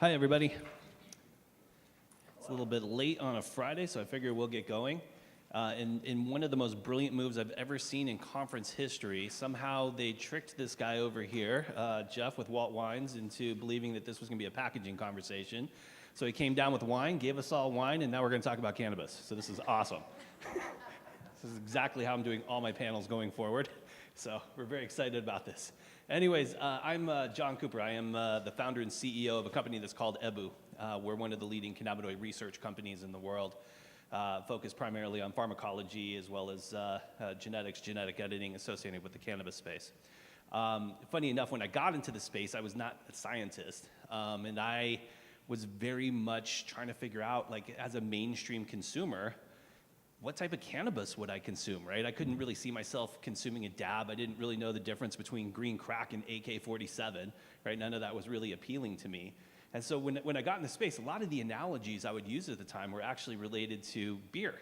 Hi, everybody. It's a little bit late on a Friday, so I figure we'll get going. In one of the most brilliant moves I've ever seen in conference history, somehow they tricked this guy over here, Jeff with Walt Wines, into believing that this was going to be a packaging conversation. So he came down with wine, gave us all wine, and now we're going to talk about cannabis. So this is awesome. This is exactly how I'm doing all my panels going forward. So we're very excited about this. Anyways, I'm John Cooper. I am the founder and CEO of a company that's called EBU. We're one of the leading cannabinoid research companies in the world, focused primarily on pharmacology as well as genetics, genetic editing associated with the cannabis space. Funny enough, when I got into the space, I was not a scientist, and I was very much trying to figure out, like, as a mainstream consumer, what type of cannabis would I consume, right? I couldn't really see myself consuming a dab. I didn't really know the difference between green crack and AK-47, right? None of that was really appealing to me. And so when I got in the space, a lot of the analogies I would use at the time were actually related to beer,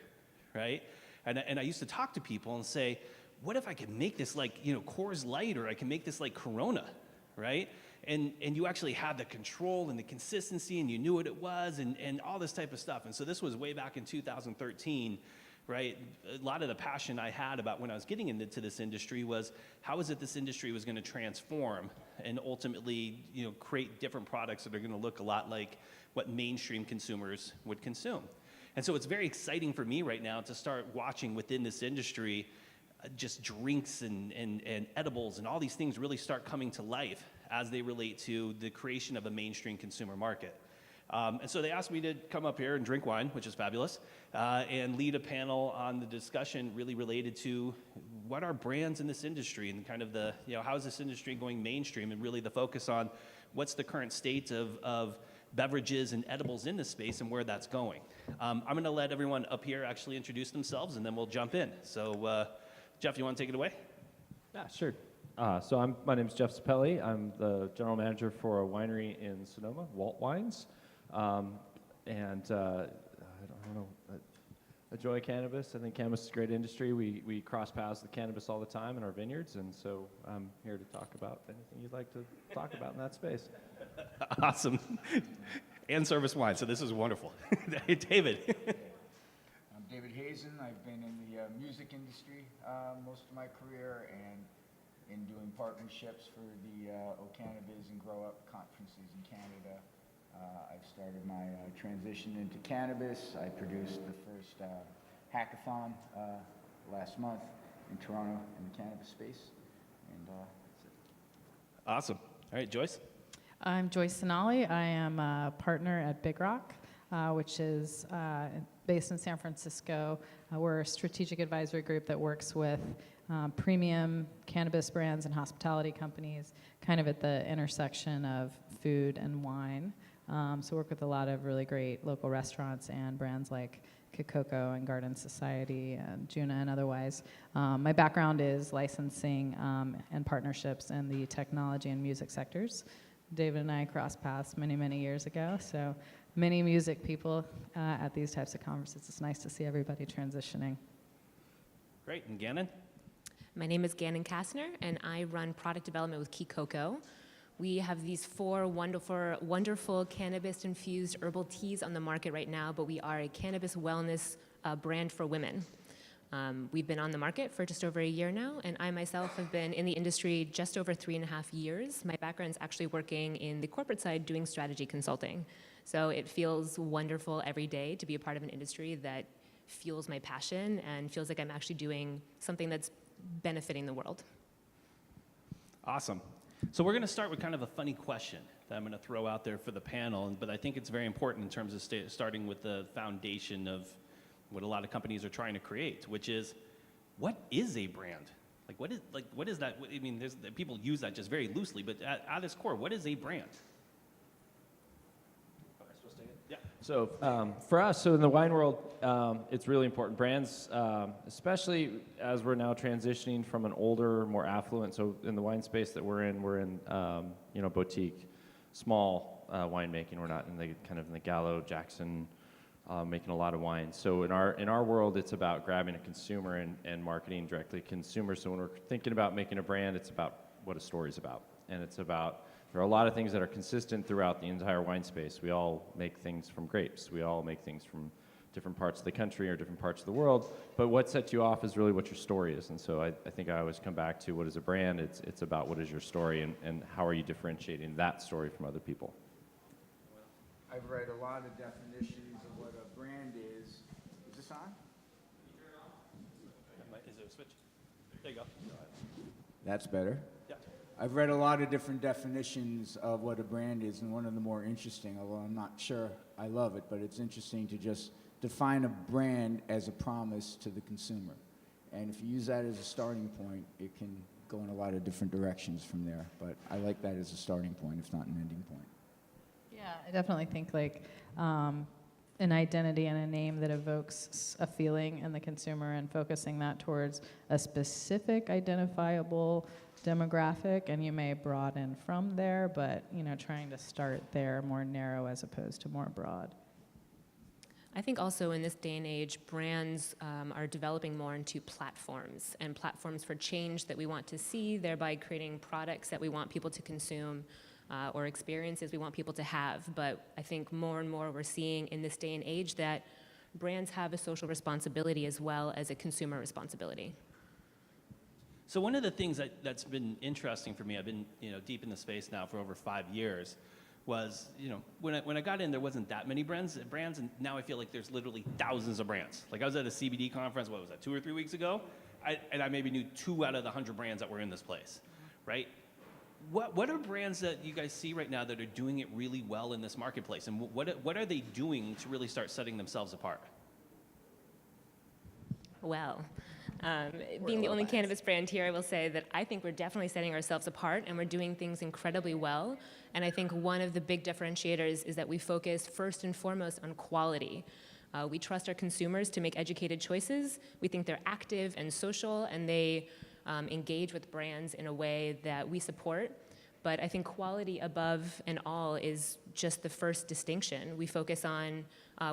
right? And I used to talk to people and say, what if I could make this like, Coors Light, or I can make this like Corona, right? And you actually had the control and the consistency, and you knew what it was, and all this type of stuff. And so this was way back in 2013, right? A lot of the passion I had about when I was getting into this industry was, how is it this industry was going to transform and ultimately, create different products that are going to look a lot like what mainstream consumers would consume. And so it's very exciting for me right now to start watching within this industry just drinks and edibles and all these things really start coming to life as they relate to the creation of a mainstream consumer market. And so they asked me to come up here and drink wine, which is fabulous, and lead a panel on the discussion really related to what are brands in this industry and kind of the, how is this industry going mainstream, and really the focus on what's the current state of beverages and edibles in this space and where that's going. I'm going to let everyone up here actually introduce themselves, and then we'll jump in. So, Jeff, you want to take it away? Yeah, sure. My name's Jeff Sapelli. I'm the general manager for a winery in Sonoma, Walt Wines. I don't know, I enjoy cannabis. I think cannabis is a great industry. We cross paths with cannabis all the time in our vineyards, and so I'm here to talk about anything you'd like to talk about in that space. Awesome. And service wine, so this is wonderful. Hey, David. I'm David Hazen. I've been in the music industry most of my career, and in doing partnerships for the Cannabis and Grow Up conferences in Canada. I've started my transition into cannabis. I produced the first hackathon last month in Toronto in the cannabis space, and that's it. Awesome. All right, Joyce? I'm Joyce Sonali. I am a partner at Big Rock, which is based in San Francisco. We're a strategic advisory group that works with premium cannabis brands and hospitality companies, kind of at the intersection of food and wine. So work with a lot of really great local restaurants and brands like Kikoko and Garden Society and Juna and otherwise. My background is licensing and partnerships in the technology and music sectors. David and I crossed paths many, many years ago, so many music people at these types of conferences. It's nice to see everybody transitioning. Great. And Gannon? My name is Gannon Kastner, and I run product development with Kikoko. We have these 4 wonderful cannabis-infused herbal teas on the market right now, but we are a cannabis wellness brand for women. We've been on the market for just over a year now, and I myself have been in the industry just over 3.5 years. My background is actually working in the corporate side doing strategy consulting. So it feels wonderful every day to be a part of an industry that fuels my passion and feels like I'm actually doing something that's benefiting the world. Awesome. So we're going to start with kind of a funny question that I'm going to throw out there for the panel, but I think it's very important in terms of starting with the foundation of what a lot of companies are trying to create, which is, what is a brand? What is that? I mean, people use that just very loosely, but at its core, what is a brand? Yeah. So for us, in the wine world, it's really important. Brands, especially as we're now transitioning from an older, more affluent, so in the wine space that we're in boutique, small winemaking. We're not in the Gallo, Jackson, making a lot of wine. So in our world, it's about grabbing a consumer and marketing directly to consumers. So when we're thinking about making a brand, it's about what a story's about. And it's about there are a lot of things that are consistent throughout the entire wine space. We all make things from grapes. We all make things from different parts of the country or different parts of the world. But what sets you off is really what your story is. And so I think I always come back to what is a brand. It's about what is your story and how are you differentiating that story from other people. I've read a lot of definitions of what a brand is. Is this on? Is there a switch? There you go. That's better. Yeah. I've read a lot of different definitions of what a brand is, and one of the more interesting, although I'm not sure I love it, but it's interesting to just define a brand as a promise to the consumer. And if you use that as a starting point, it can go in a lot of different directions from there. But I like that as a starting point, if not an ending point. Yeah, I definitely think like an identity and a name that evokes a feeling in the consumer and focusing that towards a specific identifiable demographic, and you may broaden from there, but trying to start there more narrow as opposed to more broad. I think also in this day and age, brands are developing more into platforms and platforms for change that we want to see, thereby creating products that we want people to consume or experiences we want people to have. But I think more and more we're seeing in this day and age that brands have a social responsibility as well as a consumer responsibility. So one of the things that's been interesting for me, I've been deep in the space now for over 5 years, was when I got in, there wasn't that many brands, and now I feel like there's literally thousands of brands. Like I was at a CBD conference, what was that, 2 or 3 weeks ago, and I maybe knew 2 out of the 100 brands that were in this place, right? What are brands that you guys see right now that are doing it really well in this marketplace, and what are they doing to really start setting themselves apart? Well, being the only cannabis brand here, I will say that I think we're definitely setting ourselves apart and we're doing things incredibly well. And I think one of the big differentiators is that we focus first and foremost on quality. We trust our consumers to make educated choices. We think they're active and social, and they engage with brands in a way that we support. But I think quality above and all is just the first distinction. We focus on,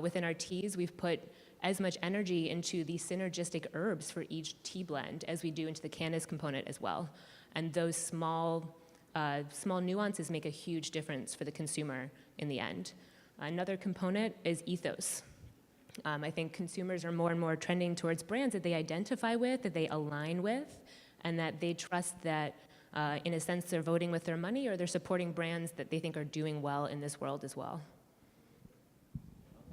within our teas, we've put as much energy into the synergistic herbs for each tea blend as we do into the cannabis component as well. And those small nuances make a huge difference for the consumer in the end. Another component is ethos. I think consumers are more and more trending towards brands that they identify with, that they align with, and that they trust that, in a sense, they're voting with their money or they're supporting brands that they think are doing well in this world as well.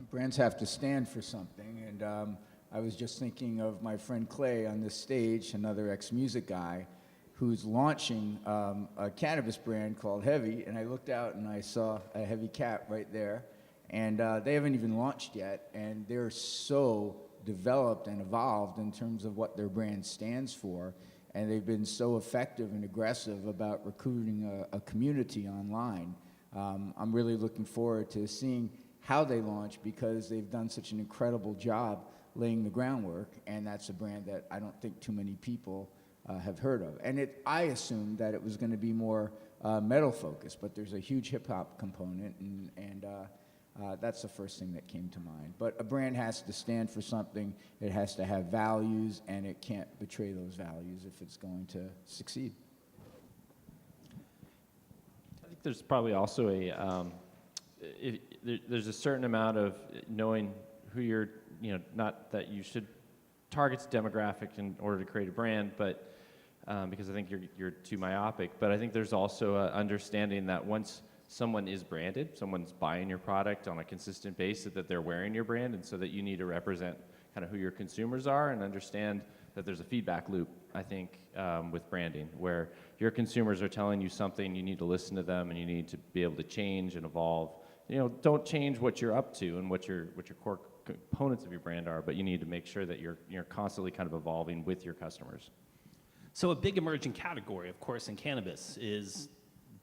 Brands have to stand for something, and I was just thinking of my friend Clay on this stage, another ex-music guy, who's launching a cannabis brand called Heavy, and I looked out and I saw a Heavy cap right there, and they haven't even launched yet, and they're so developed and evolved in terms of what their brand stands for, and they've been so effective and aggressive about recruiting a community online. I'm really looking forward to seeing how they launch, because they've done such an incredible job laying the groundwork, and that's a brand that I don't think too many people have heard of. And I assumed that it was going to be more metal focused, but there's a huge hip hop component, and that's the first thing that came to mind. But a brand has to stand for something, it has to have values, and it can't betray those values if it's going to succeed. I think there's probably also there's a certain amount of knowing who you're, not that you should target demographic in order to create a brand, but because I think you're too myopic. But I think there's also an understanding that once someone is branded, someone's buying your product on a consistent basis, that they're wearing your brand, and so that you need to represent kind of who your consumers are and understand that there's a feedback loop, I think, with branding, where your consumers are telling you something, you need to listen to them, and you need to be able to change and evolve. Don't change what you're up to and what your core components of your brand are, but you need to make sure that you're constantly kind of evolving with your customers. So a big emerging category, of course, in cannabis is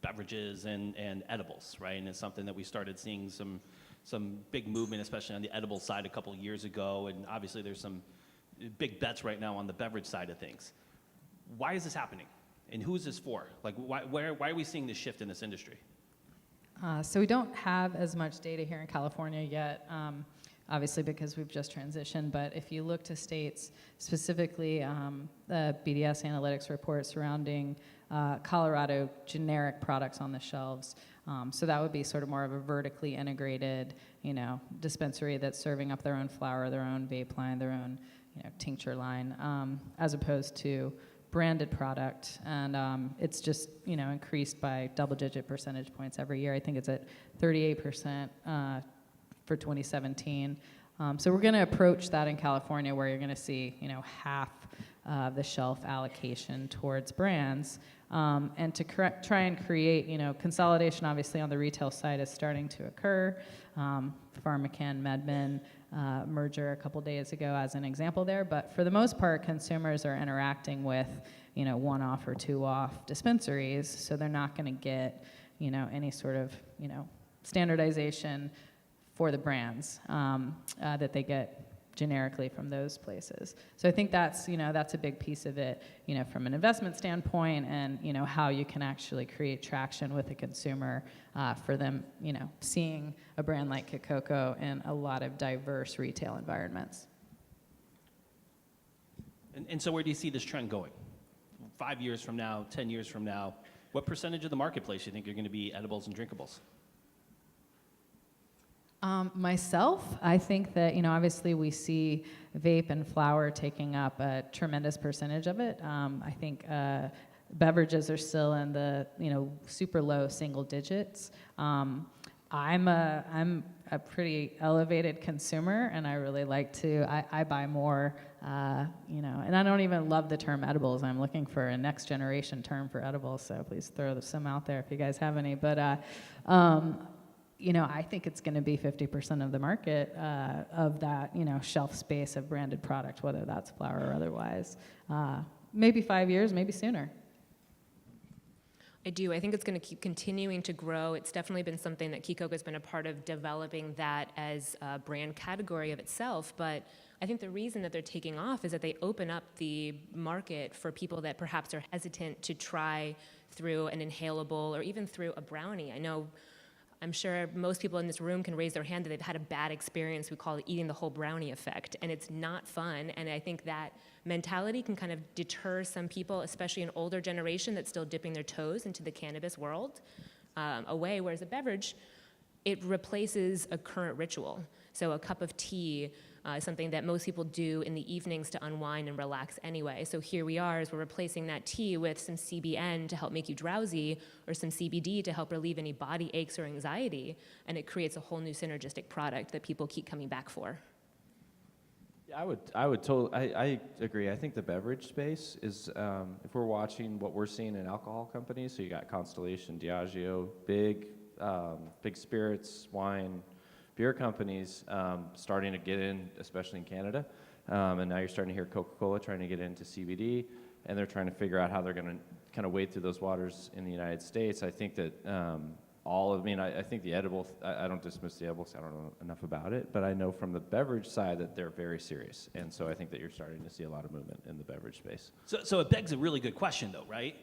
beverages and edibles, right? And it's something that we started seeing some big movement, especially on the edible side a couple of years ago, and obviously there's some big bets right now on the beverage side of things. Why is this happening? And who is this for? Like, why are we seeing this shift in this industry? So we don't have as much data here in California yet. obviously because we've just transitioned, but if you look to states, specifically the BDS analytics report surrounding Colorado generic products on the shelves. So that would be sort of more of a vertically integrated, dispensary that's serving up their own flower, their own vape line, their own, tincture line, as opposed to branded product. And it's just, increased by double-digit percentage points every year. I think it's at 38% for 2017. So we're going to approach that in California, where you're going to see, half the shelf allocation towards brands. And to try and create, consolidation obviously on the retail side is starting to occur. PharmaCann, MedMen merger a couple days ago as an example there. But for the most part, consumers are interacting with, one-off or two-off dispensaries, so they're not going to get, any sort of, standardization for the brands that they get generically from those places. So I think that's, that's a big piece of it, from an investment standpoint and, how you can actually create traction with the consumer for them, seeing a brand like Kikoko in a lot of diverse retail environments. And so where do you see this trend going? 5 years from now, 10 years from now, what percentage of the marketplace do you think are going to be edibles and drinkables? Myself, I think that, obviously we see vape and flower taking up a tremendous percentage of it. I think beverages are still in the, super low single digits. I'm a pretty elevated consumer, and I really like to, I buy more, and I don't even love the term edibles. I'm looking for a next generation term for edibles, so please throw some out there if you guys have any. But I think it's going to be 50% of the market of that, shelf space of branded product, whether that's flower or otherwise. Maybe 5 years, maybe sooner. I do. I think it's going to keep continuing to grow. It's definitely been something that Kikoko has been a part of, developing that as a brand category of itself. But I think the reason that they're taking off is that they open up the market for people that perhaps are hesitant to try through an inhalable or even through a brownie. I'm sure most people in this room can raise their hand that they've had a bad experience. We call it eating the whole brownie effect, and it's not fun. And I think that mentality can kind of deter some people, especially an older generation that's still dipping their toes into the cannabis world away, whereas a beverage, it replaces a current ritual. So a cup of tea is something that most people do in the evenings to unwind and relax anyway. So here we are, as we're replacing that tea with some CBN to help make you drowsy, or some CBD to help relieve any body aches or anxiety, and it creates a whole new synergistic product that people keep coming back for. Yeah, I agree. I think the beverage space is, if we're watching what we're seeing in alcohol companies, so you got Constellation, Diageo, big spirits, wine, beer companies starting to get in, especially in Canada. And now you're starting to hear Coca-Cola trying to get into CBD, and they're trying to figure out how they're going to kind of wade through those waters in the United States. I think that I think the edible, I don't dismiss the edibles, I don't know enough about it, but I know from the beverage side that they're very serious. And so I think that you're starting to see a lot of movement in the beverage space. So it begs a really good question, though, right?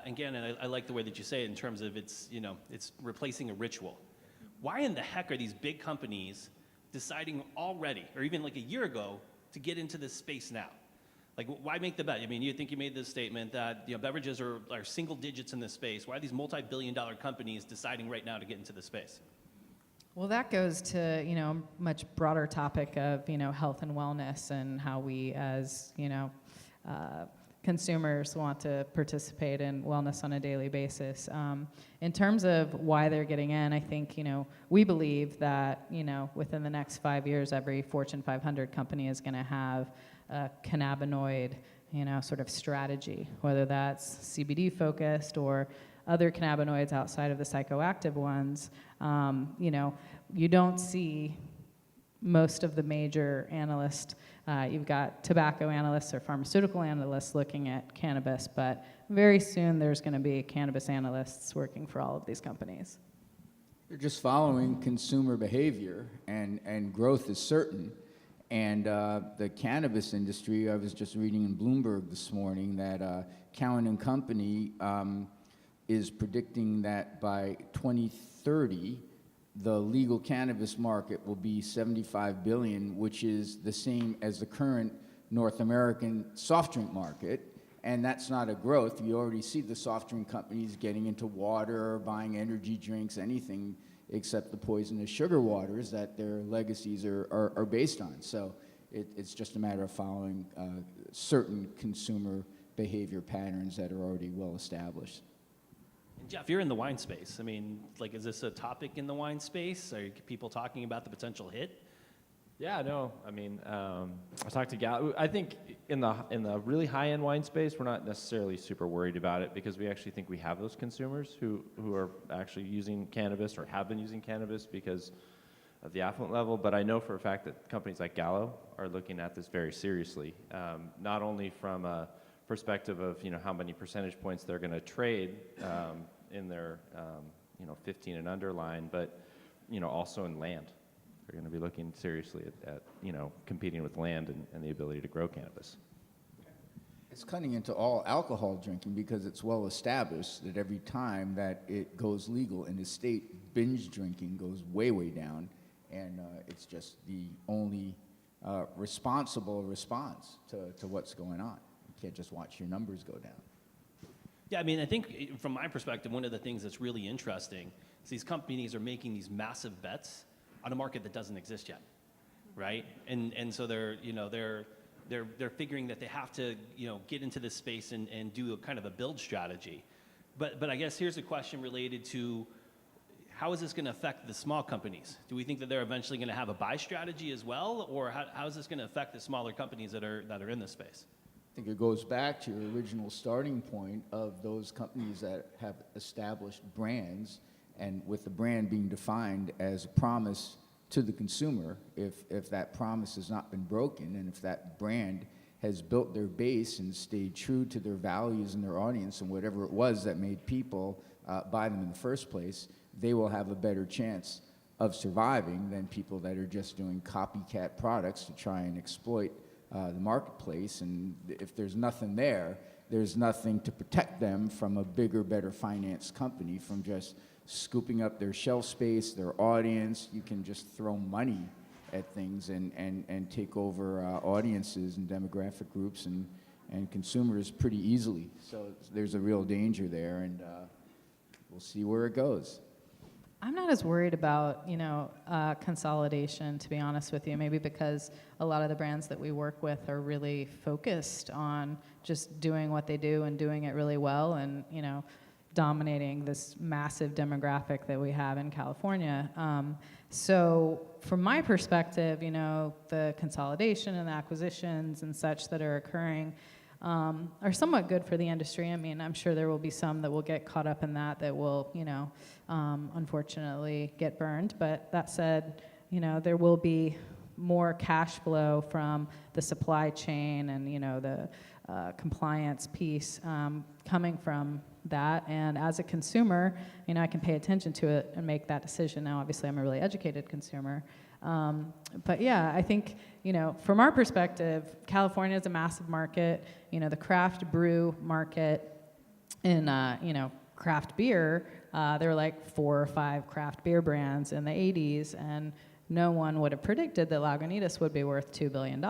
Again, and I like the way that you say it in terms of it's replacing a ritual. Why in the heck are these big companies deciding already, or even like a year ago, to get into this space now? Like, why make the bet? I mean, you think you made this statement that beverages are single digits in this space. Why are these multi-billion-dollar companies deciding right now to get into this space? Well, that goes to, a much broader topic of, health and wellness, and how we as, consumers want to participate in wellness on a daily basis. In terms of why they're getting in, I think, we believe that, within the next 5 years, every Fortune 500 company is going to have a cannabinoid, sort of strategy, whether that's CBD focused or other cannabinoids outside of the psychoactive ones. You don't see most of the major analysts. You've got tobacco analysts or pharmaceutical analysts looking at cannabis, but very soon there's going to be cannabis analysts working for all of these companies. They're just following consumer behavior, and growth is certain. And the cannabis industry, I was just reading in Bloomberg this morning that Cowen and Company is predicting that by 2030, the legal cannabis market will be 75 billion, which is the same as the current North American soft drink market. And that's not a growth. You already see the soft drink companies getting into water, buying energy drinks, anything except the poisonous sugar waters that their legacies are based on. So it's just a matter of following certain consumer behavior patterns that are already well established. And Jeff, you're in the wine space. I mean, like, is this a topic in the wine space? Are people talking about the potential hit? Yeah, no. I mean, I talked to Gal. I think in the really high-end wine space, we're not necessarily super worried about it because we actually think we have those consumers who are actually using cannabis or have been using cannabis because of the affluent level. But I know for a fact that companies like Gallo are looking at this very seriously, not only from a perspective of how many percentage points they're going to trade in their 15 and under line, but also in land. They're going to be looking seriously at competing with land and the ability to grow cannabis. It's cutting into all alcohol drinking because it's well established that every time that it goes legal in the state, binge drinking goes way, way down, and it's just the only responsible response to what's going on. You can't just watch your numbers go down. Yeah, I mean, I think from my perspective, one of the things that's really interesting is these companies are making these massive bets on a market that doesn't exist yet, right? And so they're figuring that they have to get into this space and do a kind of a build strategy. But I guess here's a question related to how is this going to affect the small companies? Do we think that they're eventually going to have a buy strategy as well, or how is this going to affect the smaller companies that are in this space? I think it goes back to your original starting point of those companies that have established brands, and with the brand being defined as a promise to the consumer. If that promise has not been broken, and if that brand has built their base and stayed true to their values and their audience and whatever it was that made people buy them in the first place, they will have a better chance of surviving than people that are just doing copycat products to try and exploit the marketplace. And if there's nothing there, there's nothing to protect them from a bigger, better finance company from just scooping up their shelf space, their audience. You can just throw money at things and take over audiences and demographic groups and consumers pretty easily. So there's a real danger there, and we'll see where it goes. I'm not as worried about, consolidation, to be honest with you, maybe because a lot of the brands that we work with are really focused on just doing what they do and doing it really well and, dominating this massive demographic that we have in California. So from my perspective, the consolidation and the acquisitions and such that are occurring are somewhat good for the industry. I mean, I'm sure there will be some that will get caught up in that will, unfortunately get burned. But that said, there will be more cash flow from the supply chain and, the compliance piece coming from that. And as a consumer, I can pay attention to it and make that decision. Now, obviously, I'm a really educated consumer. But yeah, I think, from our perspective, California is a massive market. The craft brew market in, craft beer, there were like 4 or 5 craft beer brands in the 80s, and no one would have predicted that Lagunitas would be worth $2 billion.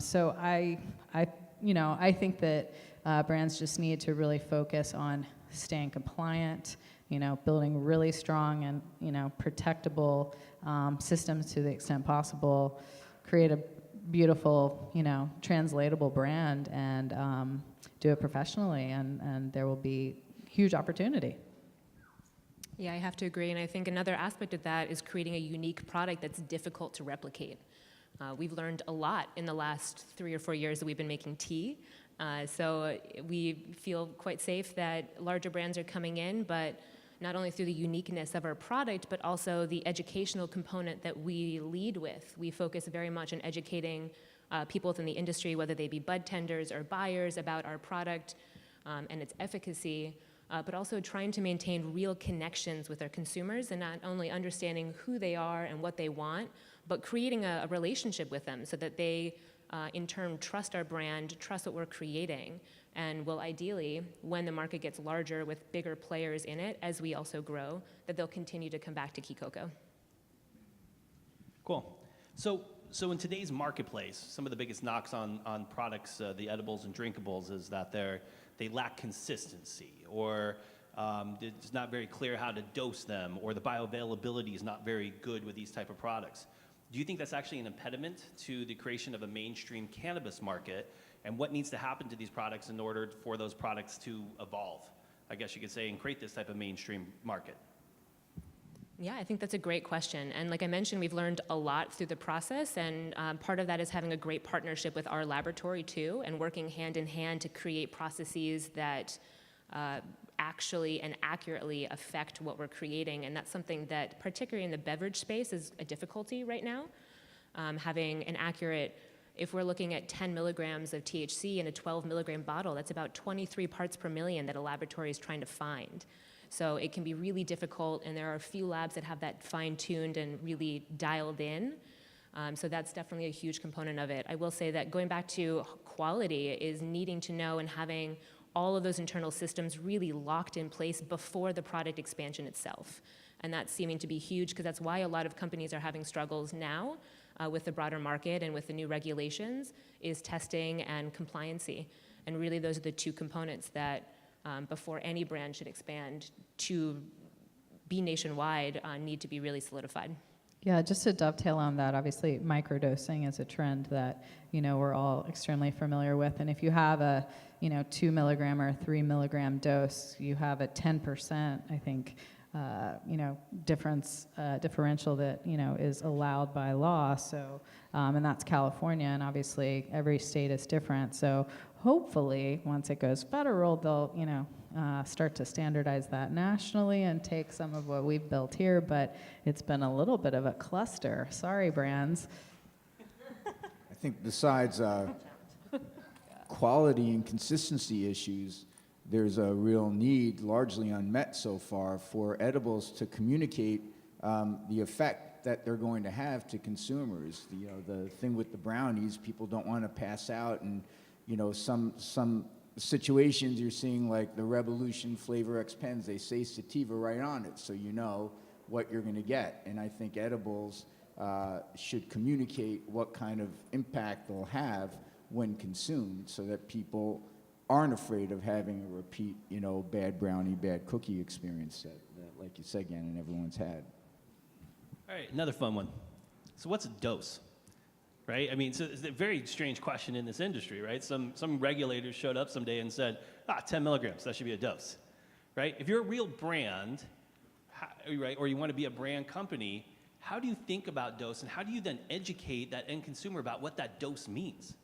So I think that brands just need to really focus on staying compliant, building really strong and, protectable systems to the extent possible, create a beautiful, translatable brand, and do it professionally, and there will be huge opportunity. Yeah, I have to agree, and I think another aspect of that is creating a unique product that's difficult to replicate. We've learned a lot in the last 3 or 4 years that we've been making tea. So we feel quite safe that larger brands are coming in, but not only through the uniqueness of our product, but also the educational component that we lead with. We focus very much on educating people within the industry, whether they be bud tenders or buyers, about our product and its efficacy, but also trying to maintain real connections with our consumers and not only understanding who they are and what they want, but creating a relationship with them so that they in turn trust our brand, trust what we're creating, and will ideally, when the market gets larger with bigger players in it, as we also grow, that they'll continue to come back to Key Cocoa. Cool. So in today's marketplace, some of the biggest knocks on products, the edibles and drinkables, is that they lack consistency, or it's not very clear how to dose them, or the bioavailability is not very good with these type of products. Do you think that's actually an impediment to the creation of a mainstream cannabis market? And what needs to happen to these products in order for those products to evolve, I guess you could say, and create this type of mainstream market? Yeah, I think that's a great question. And like I mentioned, we've learned a lot through the process, and part of that is having a great partnership with our laboratory too, and working hand in hand to create processes that actually and accurately affect what we're creating. And that's something that, particularly in the beverage space, is a difficulty right now. Having an accurate, if we're looking at 10 milligrams of THC in a 12 milligram bottle, that's about 23 parts per million that a laboratory is trying to find. So it can be really difficult, and there are a few labs that have that fine-tuned and really dialed in. So that's definitely a huge component of it. I will say that going back to quality is needing to know and having all of those internal systems really locked in place before the product expansion itself. And that's seeming to be huge, because that's why a lot of companies are having struggles now with the broader market and with the new regulations, is testing and compliancy. And really those are the two components that before any brand should expand to be nationwide need to be really solidified. Yeah, just to dovetail on that, obviously microdosing is a trend that, we're all extremely familiar with. And if you have a, 2 milligram or 3 milligram dose, you have a 10%, I think, differential that, is allowed by law. So, and that's California, and obviously every state is different. So hopefully once it goes federal, they'll, start to standardize that nationally and take some of what we've built here, but it's been a little bit of a cluster. Sorry, brands. I think besides quality and consistency issues, there's a real need, largely unmet so far, for edibles to communicate the effect that they're going to have to consumers. The thing with the brownies, people don't want to pass out, and some situations you're seeing, like the Revolution Flavor X pens, they say sativa right on it, so you know what you're going to get. And I think edibles should communicate what kind of impact they'll have when consumed, so that people aren't afraid of having a repeat, bad brownie, bad cookie experience that like you said, Gannon, everyone's had. All right, another fun one. So what's a dose? Right? I mean, so it's a very strange question in this industry, right? Some regulators showed up someday and said, 10 milligrams, that should be a dose, right? If you're a real brand, right, or you want to be a brand company, how do you think about dose, and how do you then educate that end consumer about what that dose means?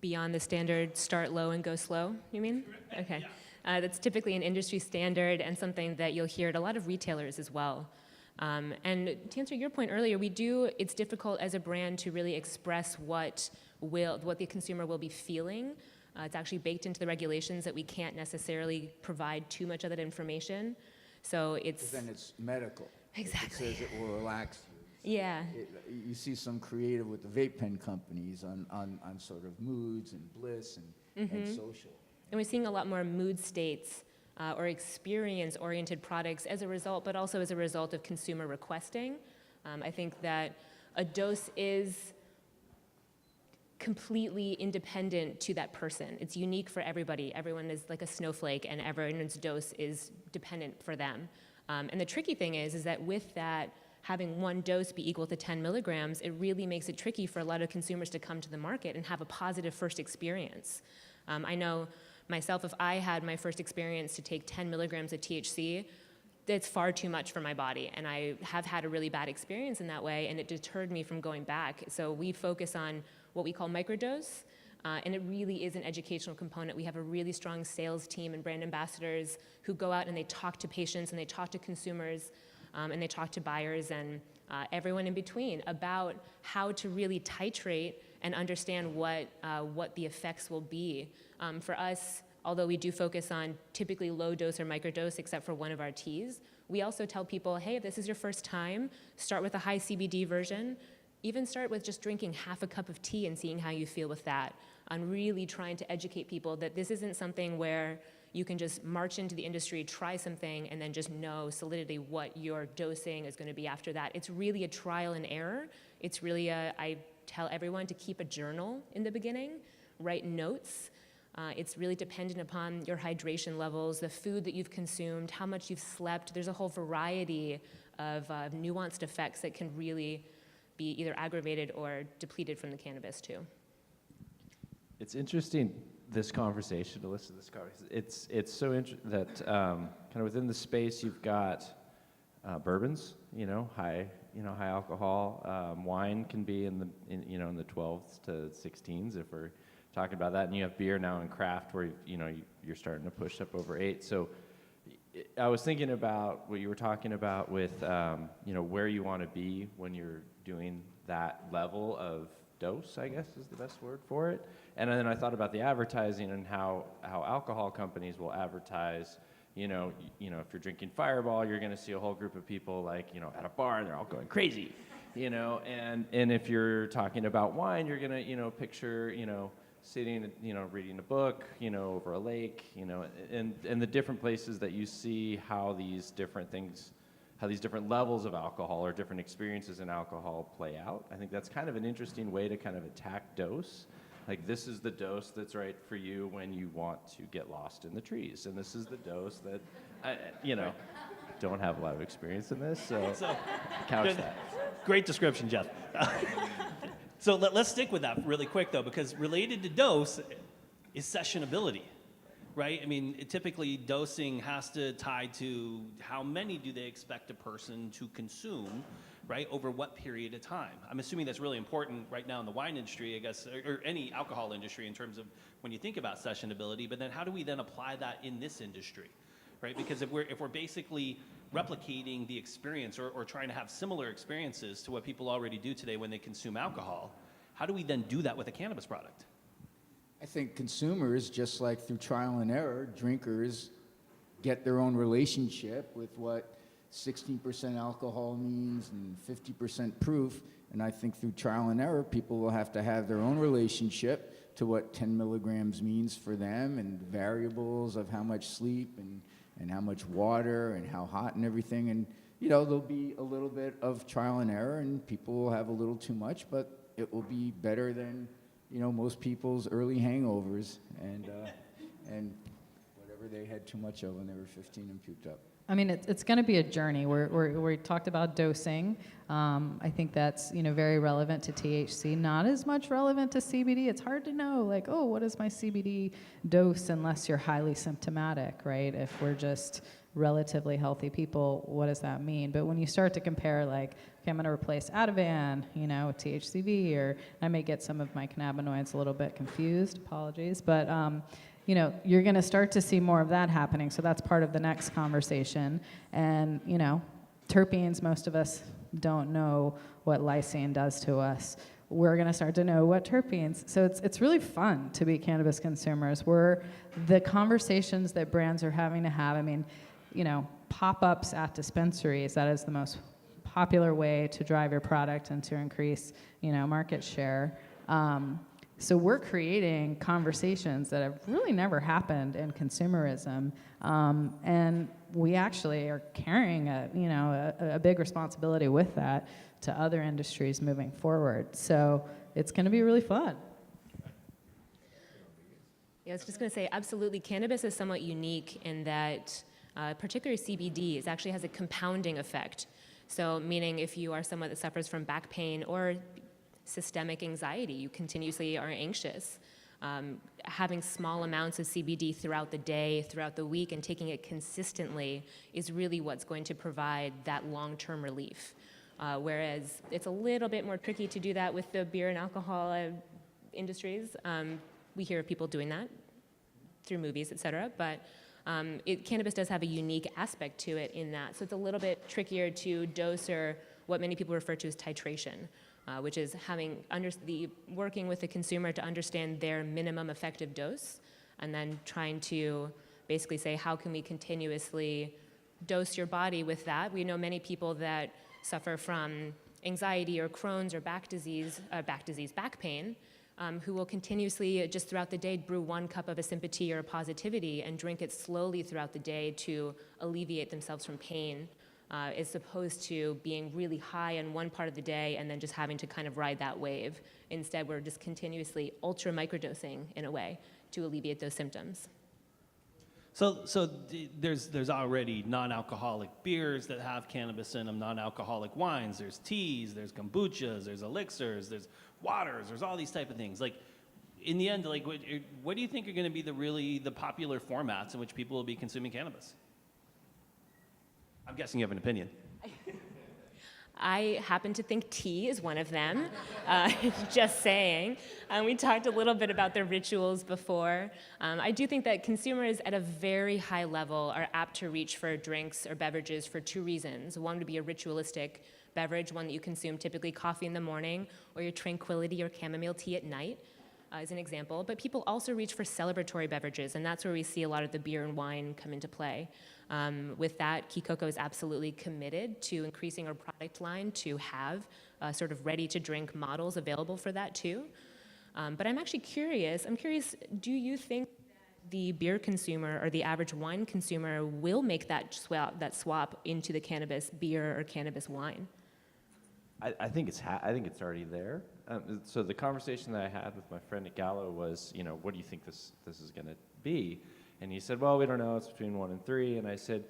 Beyond the standard start low and go slow, you mean? Okay. That's typically an industry standard and something that you'll hear at a lot of retailers as well. And to answer your point earlier, it's difficult as a brand to really express what the consumer will be feeling. It's actually baked into the regulations that we can't necessarily provide too much of that information. So it's... Then it's medical. Exactly. It says it will relax you. Yeah. You see some creative with the vape pen companies on sort of moods and bliss and social. And we're seeing a lot more mood states or experience-oriented products as a result, but also as a result of consumer requesting. I think that a dose is completely independent to that person. It's unique for everybody. Everyone is like a snowflake, and everyone's dose is dependent for them. And the tricky thing is that with that, having one dose be equal to 10 milligrams, it really makes it tricky for a lot of consumers to come to the market and have a positive first experience. I know myself, if I had my first experience to take 10 milligrams of THC, it's far too much for my body, and I have had a really bad experience in that way, and it deterred me from going back. So we focus on what we call microdose, and it really is an educational component. We have a really strong sales team and brand ambassadors who go out and they talk to patients and they talk to consumers and they talk to buyers and everyone in between about how to really titrate and understand what the effects will be. For us, although we do focus on typically low dose or microdose, except for one of our teas, we also tell people, hey, if this is your first time, start with a high CBD version, even start with just drinking half a cup of tea and seeing how you feel with that, on really trying to educate people that this isn't something where you can just march into the industry, try something, and then just know solidity what your dosing is going to be after that. It's really a trial and error. It's really I tell everyone to keep a journal in the beginning, write notes. It's really dependent upon your hydration levels, the food that you've consumed, how much you've slept. There's a whole variety of nuanced effects that can really be either aggravated or depleted from the cannabis too. It's interesting, this conversation, to listen to this conversation. It's so interesting that kind of within the space you've got bourbons, high alcohol. Wine can be in the 12s to 16s if we're talking about that, and you have beer now in craft where you're starting to push up over 8. So I was thinking about what you were talking about with where you want to be when you're doing that level of dose, I guess is the best word for it. And then I thought about the advertising and how alcohol companies will advertise. If you're drinking Fireball, you're going to see a whole group of people at a bar, and they're all going crazy, And if you're talking about wine, you're going to picture sitting, reading a book, over a lake, and the different places that you see how these different things, how these different levels of alcohol or different experiences in alcohol play out. I think that's kind of an interesting way to kind of attack dose. Like, this is the dose that's right for you when you want to get lost in the trees, and this is the dose that, don't have a lot of experience in this, so couch that. Great description, Jeff. So let's stick with that really quick, though, because related to dose is sessionability, right? I mean, typically dosing has to tie to how many do they expect a person to consume, right, over what period of time. I'm assuming that's really important right now in the wine industry, I guess, or any alcohol industry in terms of when you think about sessionability, but then how do we then apply that in this industry, right? Because if we're basically replicating the experience or trying to have similar experiences to what people already do today when they consume alcohol, how do we then do that with a cannabis product? I think consumers, just like through trial and error, drinkers get their own relationship with what 16% alcohol means and 50% proof. And I think through trial and error, people will have to have their own relationship to what 10 milligrams means for them, and variables of how much sleep and how much water and how hot and everything. And, there'll be a little bit of trial and error, and people will have a little too much, but it will be better than, most people's early hangovers and whatever they had too much of when they were 15 and puked up. I mean, it's going to be a journey. We talked about dosing. I think that's very relevant to THC, not as much relevant to CBD. It's hard to know, what is my CBD dose unless you're highly symptomatic, right? If we're just relatively healthy people, what does that mean? But when you start to compare, okay, I'm going to replace Ativan, with THCV, or I may get some of my cannabinoids a little bit confused. Apologies, but you're going to start to see more of that happening. So that's part of the next conversation. And, terpenes, most of us don't know what lysine does to us. We're going to start to know what terpenes. So it's really fun to be cannabis consumers. The conversations that brands are having to have, pop-ups at dispensaries, that is the most popular way to drive your product and to increase, market share. So we're creating conversations that have really never happened in consumerism, and we actually are carrying a big responsibility with that to other industries moving forward. So it's going to be really fun. Yeah, I was just going to say, absolutely, cannabis is somewhat unique in that, particularly CBD, it actually has a compounding effect. So meaning if you are someone that suffers from back pain or systemic anxiety, you continuously are anxious, having small amounts of CBD throughout the day, throughout the week, and taking it consistently is really what's going to provide that long-term relief. Whereas it's a little bit more tricky to do that with the beer and alcohol industries. We hear of people doing that through movies, et cetera, but cannabis does have a unique aspect to it in that. So it's a little bit trickier to dose, or what many people refer to as titration, which is working with the consumer to understand their minimum effective dose, and then trying to basically say, how can we continuously dose your body with that? We know many people that suffer from anxiety or Crohn's or back pain, who will continuously, just throughout the day, brew 1 cup of a sympathy or a positivity and drink it slowly throughout the day to alleviate themselves from pain, as opposed to being really high in one part of the day and then just having to kind of ride that wave. Instead, we're just continuously ultra microdosing in a way to alleviate those symptoms. There's already non-alcoholic beers that have cannabis in them, non-alcoholic wines, there's teas, there's kombuchas, there's elixirs, there's waters, there's all these type of things. Like, in the end, like, what do you think are going to be the popular formats in which people will be consuming cannabis? I'm guessing you have an opinion. I happen to think tea is one of them, just saying. We talked a little bit about their rituals before. I do think that consumers at a very high level are apt to reach for drinks or beverages for 2 reasons. One would be a ritualistic beverage, one that you consume, typically coffee in the morning, or your tranquility or chamomile tea at night, as an example. But people also reach for celebratory beverages, and that's where we see a lot of the beer and wine come into play. With that, Key Coco is absolutely committed to increasing our product line to have sort of ready-to-drink models available for that too. But I'm actually curious, do you think the beer consumer or the average wine consumer will make that swap into the cannabis beer or cannabis wine? I think it's already there. So the conversation that I had with my friend at Gallo was, what do you think this is going to be? And he said, well, we don't know. It's between 1 and 3. And I said,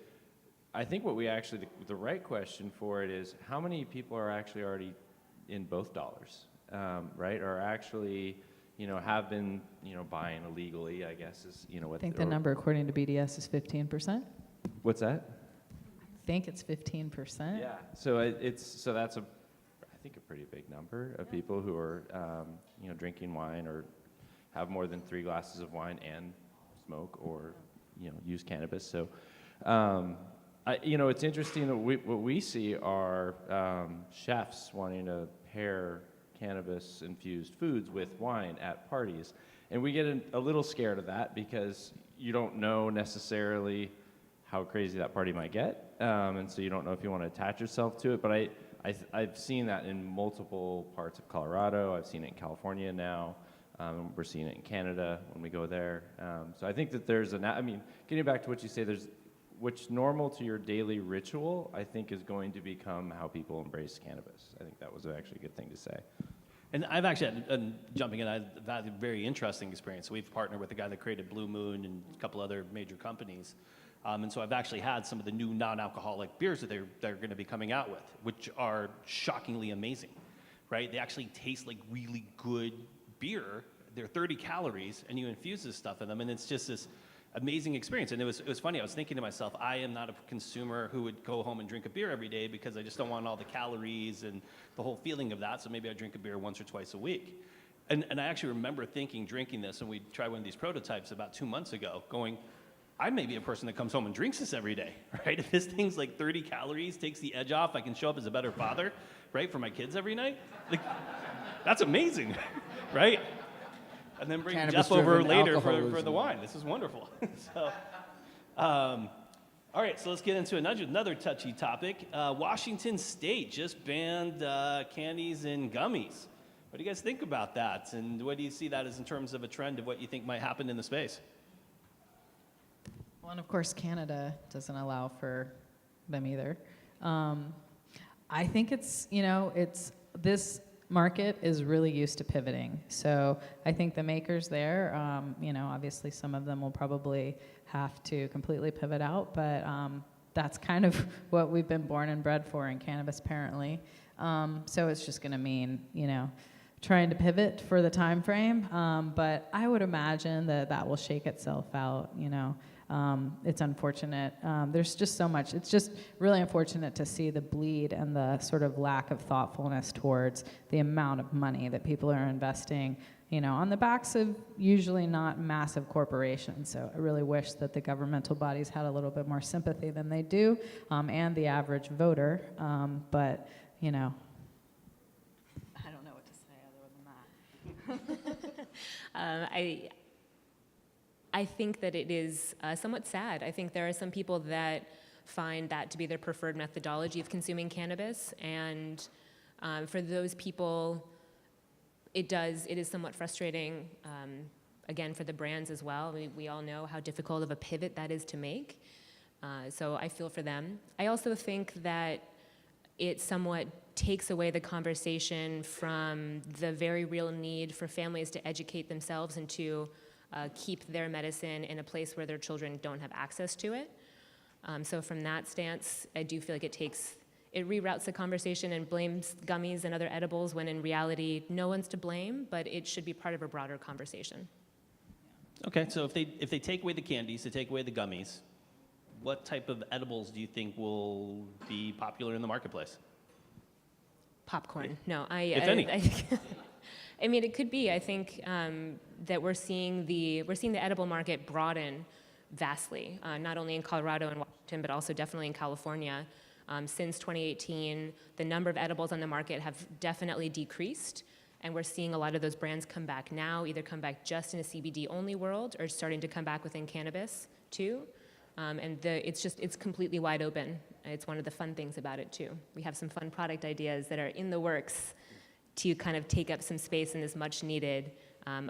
I think what we actually, the right question for it is, how many people are actually already in both dollars, right? Or actually, have been, buying illegally, I guess is, what. I think the number according to BDS is 15%. What's that? I think it's 15%. Yeah. So that's I think a pretty big number of people who are, drinking wine or have more than 3 glasses of wine and smoke or, use cannabis. So, it's interesting that what we see are chefs wanting to pair cannabis-infused foods with wine at parties. And we get a little scared of that because you don't know necessarily how crazy that party might get. And so you don't know if you want to attach yourself to it. But I've seen that in multiple parts of Colorado. I've seen it in California now. We're seeing it in Canada when we go there. So I think that getting back to what you say, what's normal to your daily ritual, I think is going to become how people embrace cannabis. I think that was actually a good thing to say. And I've actually had, jumping in, I've had a very interesting experience. We've partnered with the guy that created Blue Moon and a couple other major companies. And so I've actually had some of the new non-alcoholic beers that they're going to be coming out with, which are shockingly amazing, right? They actually taste like really good beer. They're 30 calories, and you infuse this stuff in them, and it's just this amazing experience. And it was funny. I was thinking to myself, I am not a consumer who would go home and drink a beer every day because I just don't want all the calories and the whole feeling of that. So maybe I drink a beer once or twice a week. And I actually remember drinking this, and we tried one of these prototypes about 2 months ago, going, I may be a person that comes home and drinks this every day, right? If this thing's like 30 calories, takes the edge off, I can show up as a better father, right, for my kids every night. Like, that's amazing, right? And then bring Jeff over later for the wine. This is wonderful. So, all right, so let's get into another touchy topic. Washington State just banned candies and gummies. What do you guys think about that? And what do you see that as in terms of a trend of what you think might happen in the space? Well, and of course, Canada doesn't allow for them either. I think this market is really used to pivoting. So I think the makers there, obviously some of them will probably have to completely pivot out, but that's kind of what we've been born and bred for in cannabis, apparently. So it's just going to mean, trying to pivot for the time frame. But I would imagine that will shake itself out, It's unfortunate. There's just so much. It's just really unfortunate to see the bleed and the sort of lack of thoughtfulness towards the amount of money that people are investing, on the backs of usually not massive corporations. So I really wish that the governmental bodies had a little bit more sympathy than they do, and the average voter. But, I don't know what to say other than that. I think that it is somewhat sad. I think there are some people that find that to be their preferred methodology of consuming cannabis, and For those people, it is somewhat frustrating, again, for the brands as well. We all know how difficult of a pivot that is to make. So I feel for them. I also think that it somewhat takes away the conversation from the very real need for families to educate themselves and to keep their medicine in a place where their children don't have access to it. So from that stance, I do feel like it reroutes the conversation and blames gummies and other edibles when in reality, no one's to blame, but it should be part of a broader conversation. Okay, so if they take away the candies, they take away the gummies, what type of edibles do you think will be popular in the marketplace? Popcorn. No, If any. I mean, it could be. I think that we're seeing the edible market broaden vastly, not only in Colorado and Washington, but also definitely in California. Since 2018, the number of edibles on the market have definitely decreased, and we're seeing a lot of those brands come back now, either come back just in a CBD-only world or starting to come back within cannabis, too. It's completely wide open. It's one of the fun things about it, too. We have some fun product ideas that are in the works to kind of take up some space in this much-needed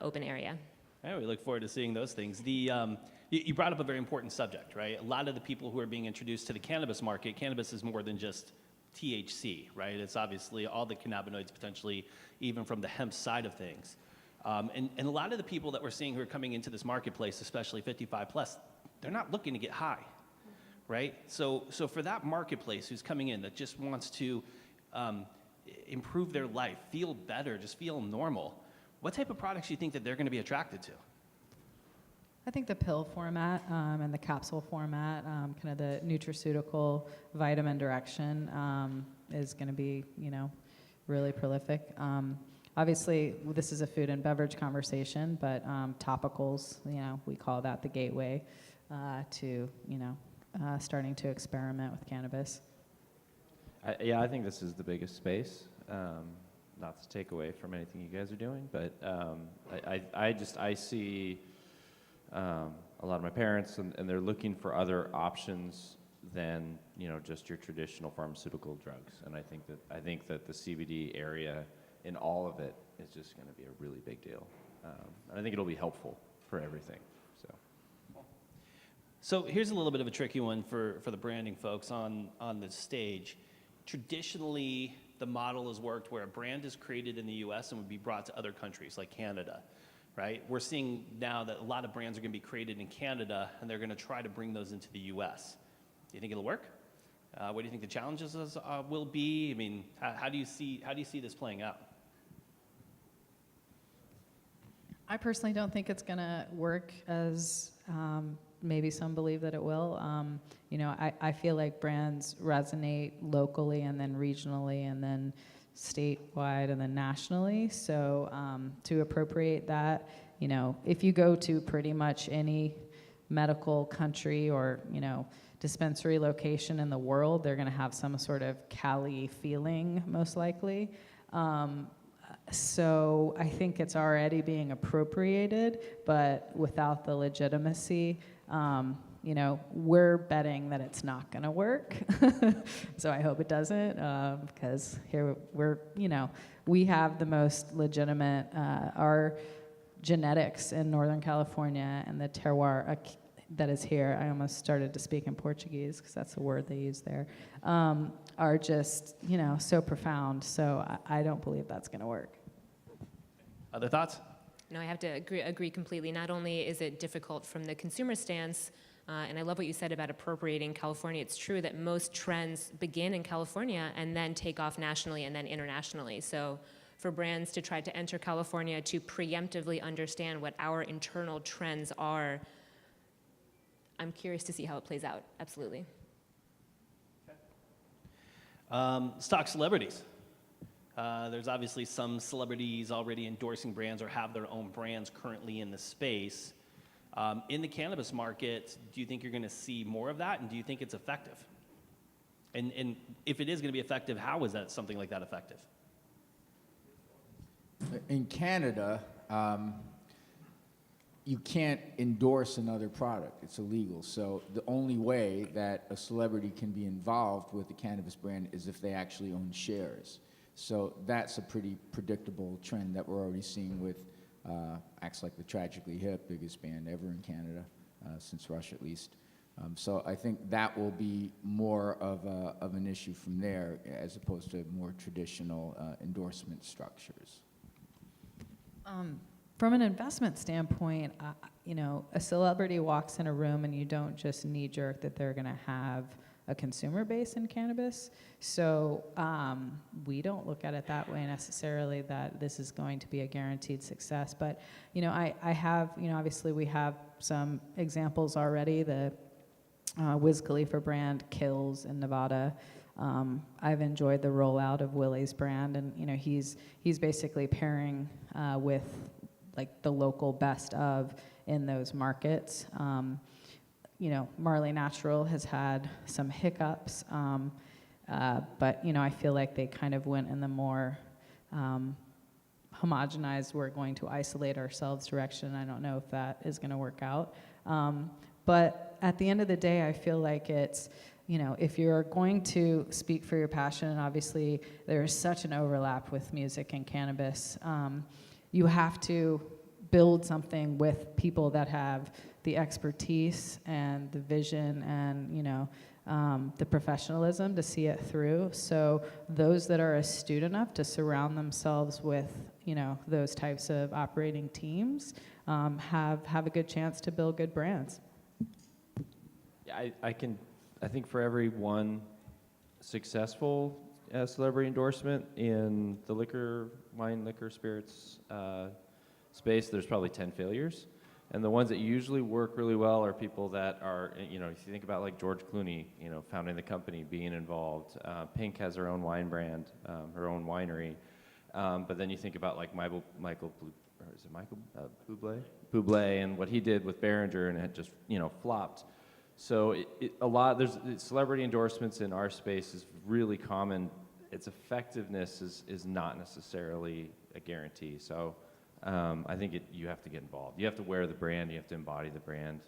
open area. Yeah, we look forward to seeing those things. You brought up a very important subject, right? A lot of the people who are being introduced to the cannabis market, cannabis is more than just THC, right? It's obviously all the cannabinoids, potentially even from the hemp side of things. And a lot of the people that we're seeing who are coming into this marketplace, especially 55 plus, they're not looking to get high, right? So for that marketplace who's coming in that just wants to improve their life, feel better, just feel normal, what type of products do you think that they're going to be attracted to? I think the pill format and the capsule format, kind of the nutraceutical vitamin direction is going to be, really prolific. Obviously, this is a food and beverage conversation, but topicals, we call that the gateway to, starting to experiment with cannabis. I think this is the biggest space. Not to take away from anything you guys are doing, but I see a lot of my parents, and they're looking for other options than just your traditional pharmaceutical drugs. And I think that the CBD area in all of it is just going to be a really big deal. And I think it'll be helpful for everything. So here's a little bit of a tricky one for the branding folks on the stage. Traditionally, the model has worked where a brand is created in the U.S. and would be brought to other countries like Canada, right? We're seeing now that a lot of brands are going to be created in Canada, and they're going to try to bring those into the U.S. Do you think it'll work? What do you think the challenges will be? I mean, how do you see this playing out? I personally don't think it's going to work as maybe some believe that it will. I feel like brands resonate locally and then regionally and then statewide and then nationally. So to appropriate that, if you go to pretty much any medical country or, dispensary location in the world, they're going to have some sort of Cali feeling, most likely. So I think it's already being appropriated, but without the legitimacy, we're betting that it's not going to work. So I hope it doesn't, because here we have the most legitimate, our genetics in Northern California and the terroir that is here, I almost started to speak in Portuguese because that's the word they use there, are just, so profound. So I don't believe that's going to work. Other thoughts? No, I have to agree completely. Not only is it difficult from the consumer stance, and I love what you said about appropriating California. It's true that most trends begin in California and then take off nationally and then internationally. So for brands to try to enter California to preemptively understand what our internal trends are, I'm curious to see how it plays out. Absolutely. Stock celebrities. There's obviously some celebrities already endorsing brands or have their own brands currently in the space. In the cannabis market, do you think you're going to see more of that, and do you think it's effective? And if it is going to be effective, how is that something like that effective? In Canada, you can't endorse another product. It's illegal. So the only way that a celebrity can be involved with the cannabis brand is if they actually own shares. So that's a pretty predictable trend that we're already seeing with acts like the Tragically Hip, biggest band ever in Canada, since Rush at least. So I think that will be more of an issue from there as opposed to more traditional endorsement structures. From an investment standpoint, a celebrity walks in a room and you don't just knee-jerk that they're going to have a consumer base in cannabis. So we don't look at it that way necessarily, that this is going to be a guaranteed success. But, I have, obviously we have some examples already. The Wiz Khalifa brand kills in Nevada. I've enjoyed the rollout of Willie's brand, and he's basically pairing with like the local best of in those markets. Marley Natural has had some hiccups, but I feel like they kind of went in the more homogenized, we're going to isolate ourselves direction. I don't know if that is going to work out. But at the end of the day, I feel like it's, if you're going to speak for your passion, and obviously there is such an overlap with music and cannabis, you have to build something with people that have the expertise and the vision and, the professionalism to see it through. So those that are astute enough to surround themselves with, those types of operating teams have a good chance to build good brands. Yeah, I think for every one successful celebrity endorsement in the wine, liquor, spirits space, there's probably 10 failures. And the ones that usually work really well are people that are, if you think about like George Clooney, founding the company, being involved. Pink has her own wine brand, her own winery. But then you think about like Michael Bublé and what he did with Behringer, and it just, flopped. So there's celebrity endorsements in our space is really common. Its effectiveness is not necessarily a guarantee. So I think you have to get involved. You have to wear the brand. You have to embody the brand.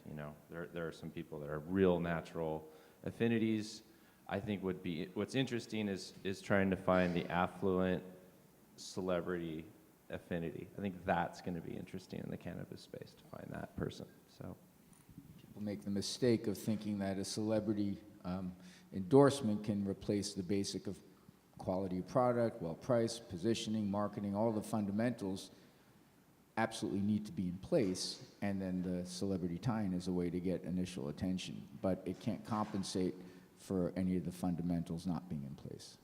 There are some people that are real natural affinities. I think what's interesting is trying to find the affluent celebrity affinity. I think that's going to be interesting in the cannabis space to find that person. So. Make the mistake of thinking that a celebrity endorsement can replace the basic of quality of product, well-priced, positioning, marketing, all the fundamentals absolutely need to be in place, and then the celebrity tie-in is a way to get initial attention, but it can't compensate for any of the fundamentals not being in place,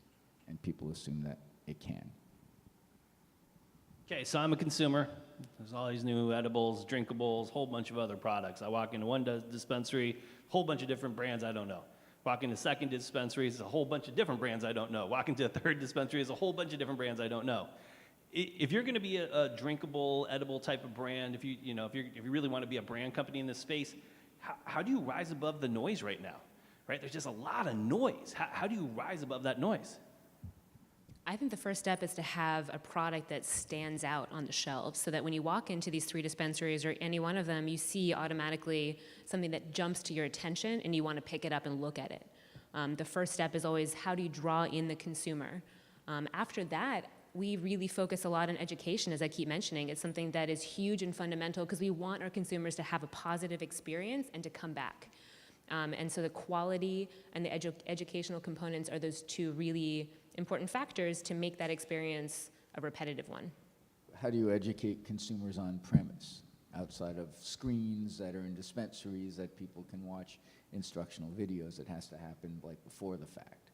and people assume that it can. Okay, so I'm a consumer. There's all these new edibles, drinkables, whole bunch of other products. I walk into one dispensary, whole bunch of different brands I don't know. Walk into second dispensary, it's a whole bunch of different brands I don't know. Walk into a third dispensary, it's a whole bunch of different brands I don't know. If you're going to be a drinkable, edible type of brand, if you really want to be a brand company in this space, how do you rise above the noise right now? Right? There's just a lot of noise. How do you rise above that noise? I think the first step is to have a product that stands out on the shelves so that when you walk into these 3 dispensaries or any one of them, you see automatically something that jumps to your attention and you want to pick it up and look at it. The first step is always how do you draw in the consumer? After that, we really focus a lot on education, as I keep mentioning. It's something that is huge and fundamental because we want our consumers to have a positive experience and to come back. And so the quality and the educational components are those 2 really important factors to make that experience a repetitive one. How do you educate consumers on premise, outside of screens that are in dispensaries that people can watch instructional videos? It has to happen like before the fact.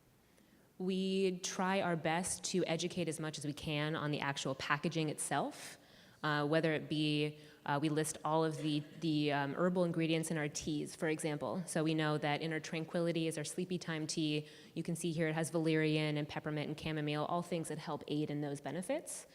We try our best to educate as much as we can on the actual packaging itself, whether it be we list all of the herbal ingredients in our teas, for example. So we know that Inner Tranquility is our sleepy time tea. You can see here it has valerian and peppermint and chamomile, all things that help aid in those benefits.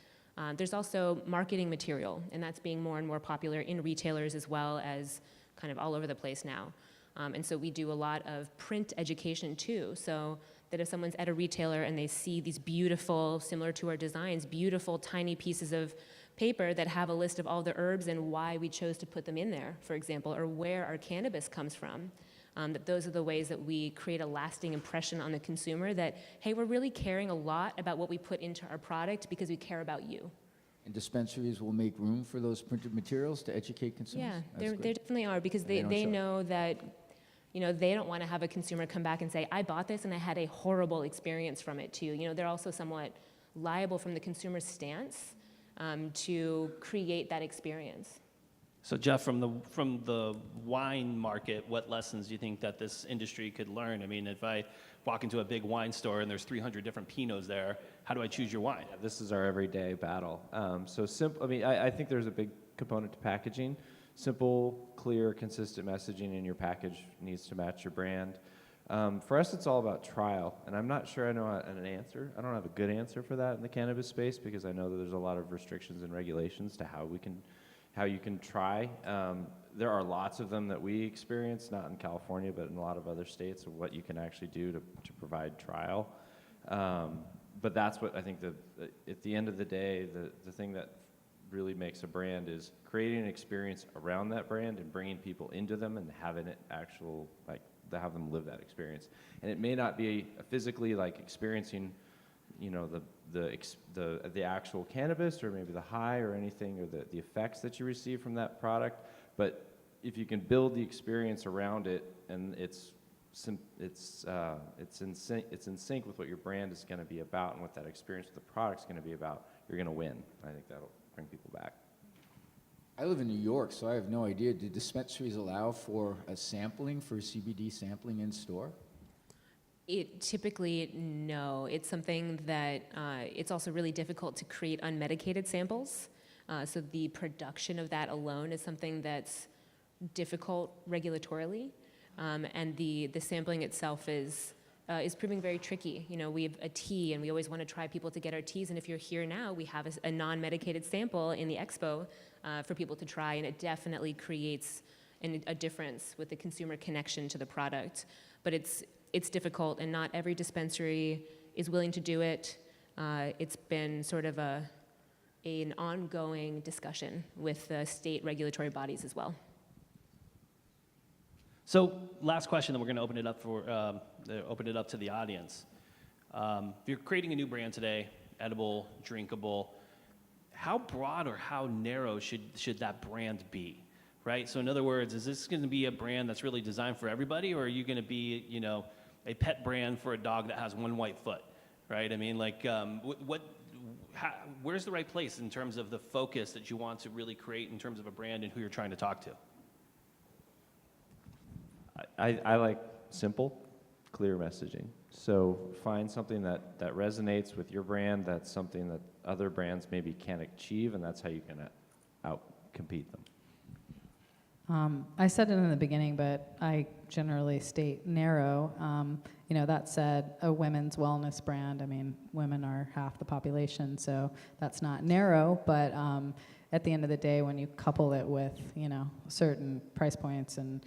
There's also marketing material, and that's being more and more popular in retailers as well as kind of all over the place now. And so we do a lot of print education too, so that if someone's at a retailer and they see these beautiful, similar to our designs, beautiful tiny pieces of paper that have a list of all the herbs and why we chose to put them in there, for example, or where our cannabis comes from, that those are the ways that we create a lasting impression on the consumer that, hey, we're really caring a lot about what we put into our product because we care about you. And dispensaries will make room for those printed materials to educate consumers? Yeah, That's there great. definitely are, because And they don't they show it. know that, they don't want to have a consumer come back and say, I bought this and I had a horrible experience from it too. They're also somewhat liable from the consumer's stance to create that experience. So Jeff, from the wine market, what lessons do you think that this industry could learn? I mean, if I walk into a big wine store and there's 300 different Pinots there, how do I choose your wine? Yeah, this is our everyday battle. So simple. I mean, I think there's a big component to packaging. Simple, clear, consistent messaging in your package needs to match your brand. For us, it's all about trial, and I'm not sure I know an answer. I don't have a good answer for that in the cannabis space because I know that there's a lot of restrictions and regulations to how you can try. There are lots of them that we experience, not in California, but in a lot of other states, of what you can actually do to provide trial. But that's what I think at the end of the day, the thing that really makes a brand is creating an experience around that brand and bringing people into them and having it to have them live that experience. And it may not be physically like experiencing, the actual cannabis or maybe the high or anything or the effects that you receive from that product, but if you can build the experience around it and it's in sync with what your brand is going to be about and what that experience with the product is going to be about, you're going to win. I think that'll bring people back. I live in New York, so I have no idea. Do dispensaries allow for a sampling, for CBD sampling in store? Typically, no. It's something that it's also really difficult to create unmedicated samples. So the production of that alone is something that's difficult regulatorily. And the sampling itself is proving very tricky. We have a tea, and we always want to try people to get our teas. And if you're here now, we have a non-medicated sample in the expo for people to try, and it definitely creates a difference with the consumer connection to the product. But it's difficult, and not every dispensary is willing to do it. It's been sort of an ongoing discussion with the state regulatory bodies as well. So last question, then we're going to open it up to the audience. If you're creating a new brand today, edible, drinkable, how broad or how narrow should that brand be, right? So in other words, is this going to be a brand that's really designed for everybody, or are you going to be, a pet brand for a dog that has one white foot, right? I mean, where's the right place in terms of the focus that you want to really create in terms of a brand and who you're trying to talk to? I like simple, clear messaging. So find something that resonates with your brand, that's something that other brands maybe can't achieve, and that's how you can out-compete them. I said it in the beginning, but I generally state narrow. That said, a women's wellness brand, women are half the population, so that's not narrow, but at the end of the day, when you couple it with, certain price points and,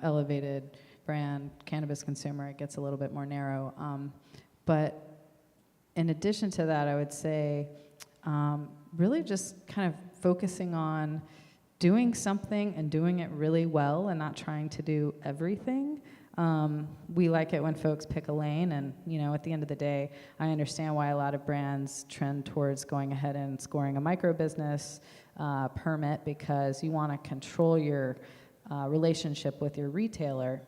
elevated brand cannabis consumer, it gets a little bit more narrow. But in addition to that, I would say really just kind of focusing on doing something and doing it really well and not trying to do everything. We like it when folks pick a lane, and at the end of the day, I understand why a lot of brands trend towards going ahead and scoring a micro business permit, because you want to control your relationship with your retailer.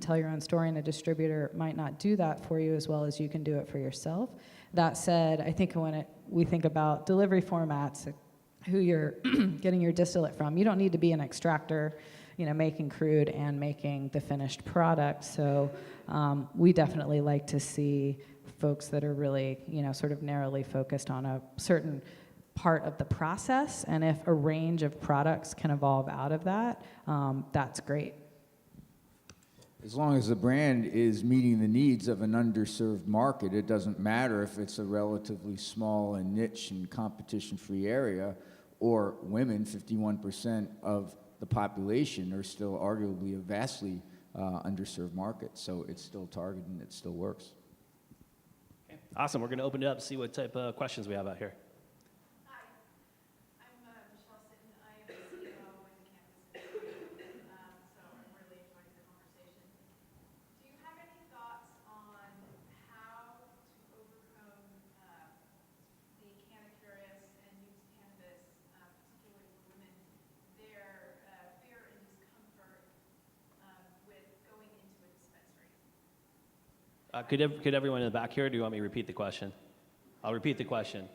Tell your own story, and a distributor might not do that for you as well as you can do it for yourself. That said, I think when we think about delivery formats, who you're getting your distillate from, you don't need to be an extractor, making crude and making the finished product. So we definitely like to see folks that are really, sort of narrowly focused on a certain part of the process. And if a range of products can evolve out of that, that's great. As long as the brand is meeting the needs of an underserved market, it doesn't matter if it's a relatively small and niche and competition-free area, or women, 51% of the population, are still arguably a vastly underserved market. So it's still targeted and it still works. Okay. Awesome. We're going to open it up and see what type of questions we have out here. Hi, I'm Michelle Sitton. I am the CEO with the Cannabis Industry. So I'm really enjoying the conversation. Could everyone in the back here, or do you want me to repeat the question? I'll repeat the question.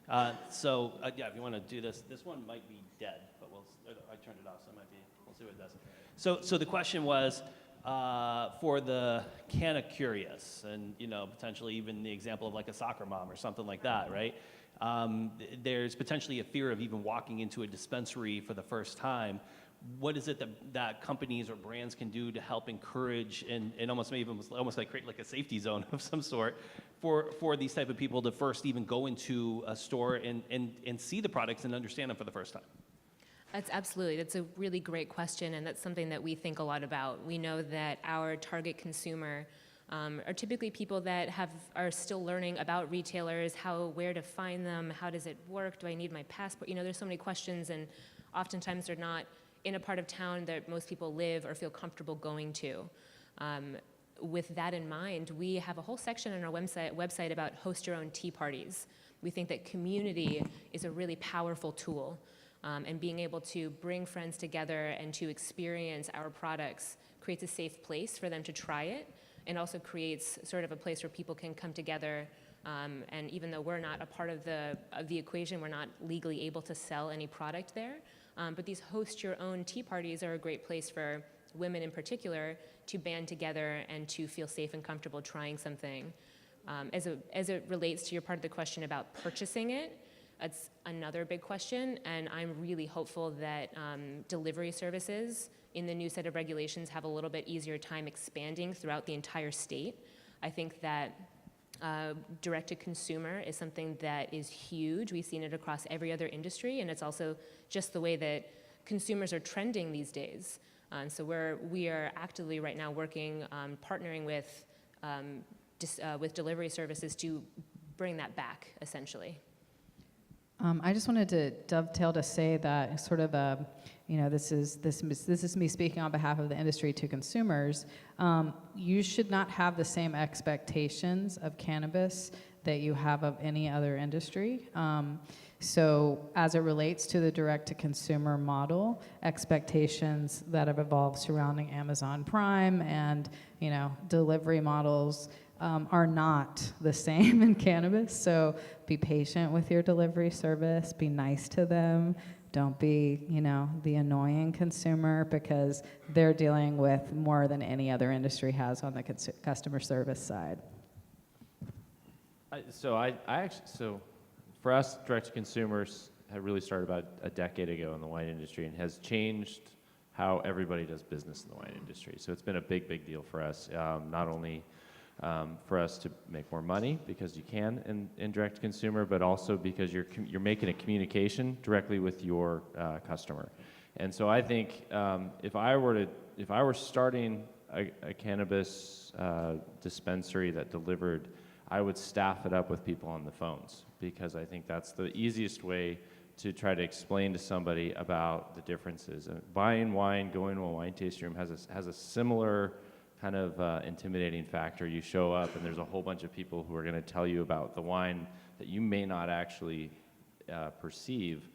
Yeah, if you want to do this one might be dead, but I turned it off, so it might be, we'll see what it does. So the question was, for the Canna Curious, and potentially even the example of like a soccer mom or something like that, right? There's potentially a fear of even walking into a dispensary for the first time. What is it that companies or brands can do to help encourage and almost like create like a safety zone of some sort for these type of people to first even go into a store and see the products and understand them for the first time? That's a really great question, and that's something that we think a lot about. We know that our target consumer are typically people that are still learning about retailers, where to find them, how does it work, do I need my passport? There's so many questions, and oftentimes they're not in a part of town that most people live or feel comfortable going to. With that in mind, we have a whole section on our website about host your own tea parties. We think that community is a really powerful tool, and being able to bring friends together and to experience our products creates a safe place for them to try it, and also creates sort of a place where people can come together. And even though we're not a part of the equation, we're not legally able to sell any product there. But these host your own tea parties are a great place for women in particular to band together and to feel safe and comfortable trying something. As it relates to your part of the question about purchasing it, that's another big question, and I'm really hopeful that delivery services in the new set of regulations have a little bit easier time expanding throughout the entire state. I think that direct-to-consumer is something that is huge. We've seen it across every other industry, and it's also just the way that consumers are trending these days. So we are actively right now working, partnering with delivery services to bring that back, essentially. I just wanted to dovetail to say that sort of this is me speaking on behalf of the industry to consumers. You should not have the same expectations of cannabis that you have of any other industry. So as it relates to the direct-to-consumer model, expectations that have evolved surrounding Amazon Prime and delivery models are not the same in cannabis. So be patient with your delivery service. Be nice to them. Don't be, the annoying consumer, because they're dealing with more than any other industry has on the customer service side. So for us, direct to consumers had really started about a decade ago in the wine industry and has changed how everybody does business in the wine industry. So it's been a big, big deal for us, not only for us to make more money because you can in direct to consumer, but also because you're making a communication directly with your customer. And so I think if I were starting a cannabis dispensary that delivered, I would staff it up with people on the phones, because I think that's the easiest way to try to explain to somebody about the differences. Buying wine, going to a wine tasting room has a similar kind of intimidating factor. You show up and there's a whole bunch of people who are going to tell you about the wine that you may not actually perceive,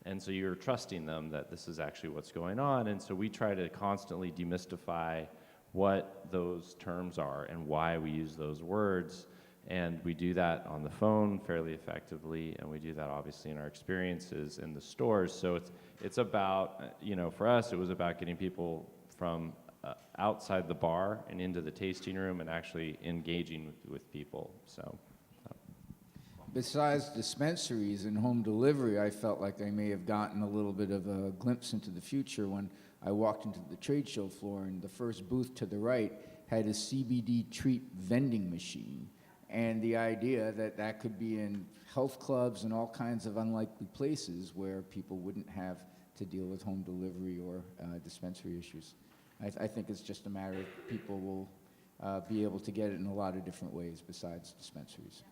and so you're trusting them that this is actually what's going on. And so we try to constantly demystify what those terms are and why we use those words, and we do that on the phone fairly effectively, and we do that obviously in our experiences in the stores. So it's about, for us, it was about getting people from outside the bar and into the tasting room and actually engaging with people. So besides dispensaries and home delivery, I felt like I may have gotten a little bit of a glimpse into the future when I walked into the trade show floor, and the first booth to the right had a CBD treat vending machine, and the idea that could be in health clubs and all kinds of unlikely places where people wouldn't have to deal with home delivery or dispensary issues. I think it's just a matter of people will be able to get it in a lot of different ways besides dispensaries.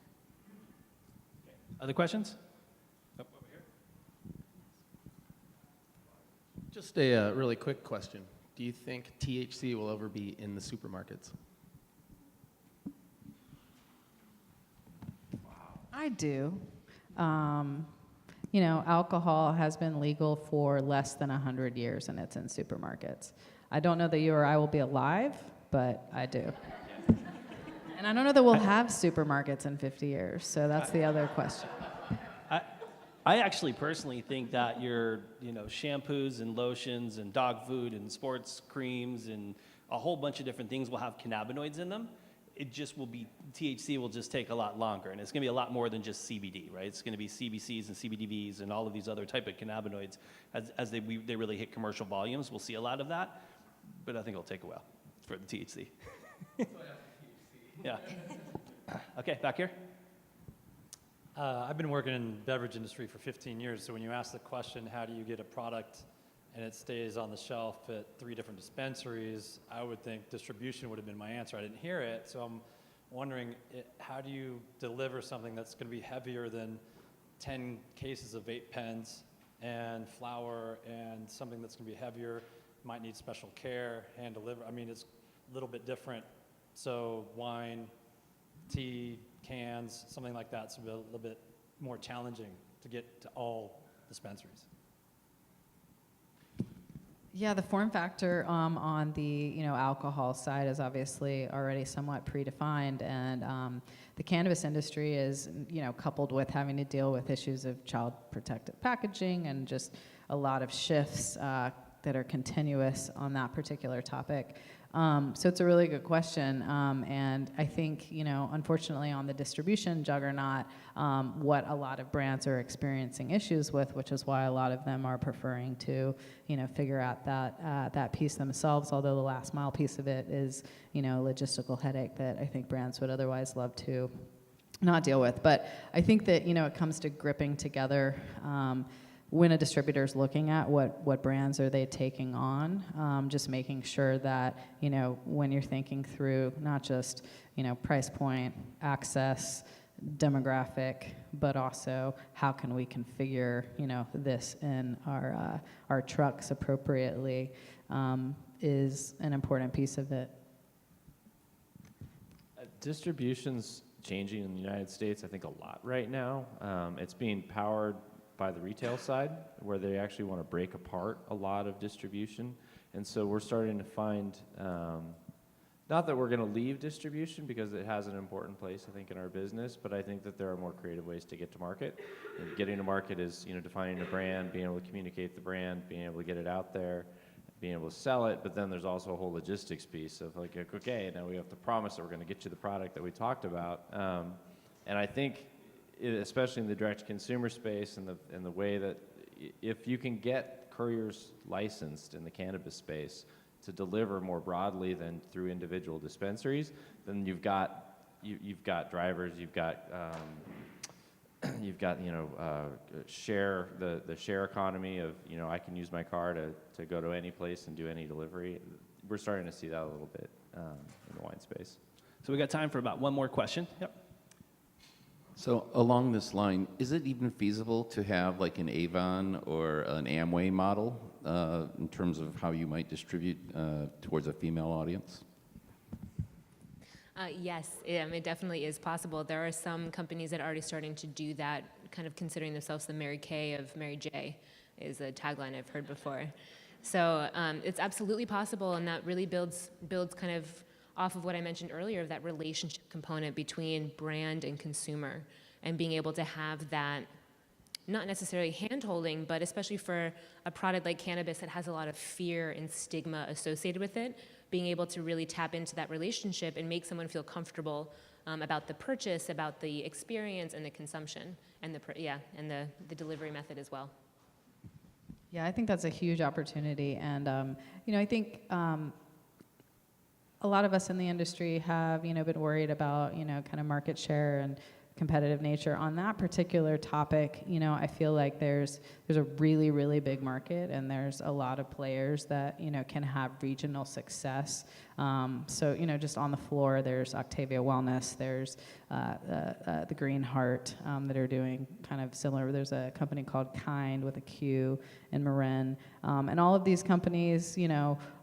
Other questions? Over here. Just a really quick question. Do you think THC will ever be in the supermarkets? I do. Alcohol has been legal for less than 100 years, and it's in supermarkets. I don't know that you or I will be alive, but I do. And I don't know that we'll have supermarkets in 50 years, so that's the other question. I actually personally think that your, shampoos and lotions and dog food and sports creams and a whole bunch of different things will have cannabinoids in them. It just will be, THC will just take a lot longer, and it's going to be a lot more than just CBD, right? It's going to be CBCs and CBDVs and all of these other type of cannabinoids. As they really hit commercial volumes, we'll see a lot of that, but I think it'll take a while for the THC. Yeah. Okay, back here. I've been working in the beverage industry for 15 years, so when you ask the question, how do you get a product and it stays on the shelf at 3 different dispensaries, I would think distribution would have been my answer. I didn't hear it, so I'm wondering, how do you deliver something that's going to be heavier than 10 cases of vape pens and flour, and something that's going to be heavier, might need special care, hand deliver. I mean, it's a little bit different. So wine, tea, cans, something like that's a little bit more challenging to get to all dispensaries. Yeah, the form factor on the alcohol side is obviously already somewhat predefined, and the cannabis industry is coupled with having to deal with issues of child protective packaging and just a lot of shifts that are continuous on that particular topic. So it's a really good question, and I think unfortunately on the distribution juggernaut, what a lot of brands are experiencing issues with, which is why a lot of them are preferring to figure out that piece themselves. Although the last mile piece of it is a logistical headache that I think brands would otherwise love to not deal with. But I think that it comes to gripping together. When a distributor is looking at what brands are they taking on, just making sure that, when you're thinking through not just, price point, access, demographic, but also how can we configure, this in our trucks appropriately, is an important piece of it. Distribution's changing in the United States, I think, a lot right now. It's being powered by the retail side, where they actually want to break apart a lot of distribution. And so we're starting to find, not that we're going to leave distribution because it has an important place, I think, in our business, but I think that there are more creative ways to get to market. And getting to market is, defining a brand, being able to communicate the brand, being able to get it out there, being able to sell it, but then there's also a whole logistics piece of like, okay, now we have to promise that we're going to get you the product that we talked about. And I think, especially in the direct-to-consumer space and the way that if you can get couriers licensed in the cannabis space to deliver more broadly than through individual dispensaries, then you've got drivers, you've got share the share economy of I can use my car to go to any place and do any delivery. We're starting to see that a little bit in the wine space. So we got time for about one more question. Yep. So along this line, is it even feasible to have like an Avon or an Amway model in terms of how you might distribute towards a female audience? Yes, it definitely is possible. There are some companies that are already starting to do that, kind of considering themselves the Mary Kay of Mary J, is a tagline I've heard before. So it's absolutely possible, and that really builds kind of off of what I mentioned earlier, of that relationship component between brand and consumer, and being able to have that, not necessarily hand-holding, but especially for a product like cannabis that has a lot of fear and stigma associated with it, being able to really tap into that relationship and make someone feel comfortable about the purchase, about the experience and the consumption, and the delivery method as well. Yeah, I think that's a huge opportunity, and I think a lot of us in the industry have, been worried about, kind of market share and competitive nature. On that particular topic, I feel like there's a really, really big market, and there's a lot of players that, can have regional success. So, just on the floor, there's Octavia Wellness, there's the Green Heart that are doing kind of similar. There's a company called Kind with a Q in Marin. And all of these companies,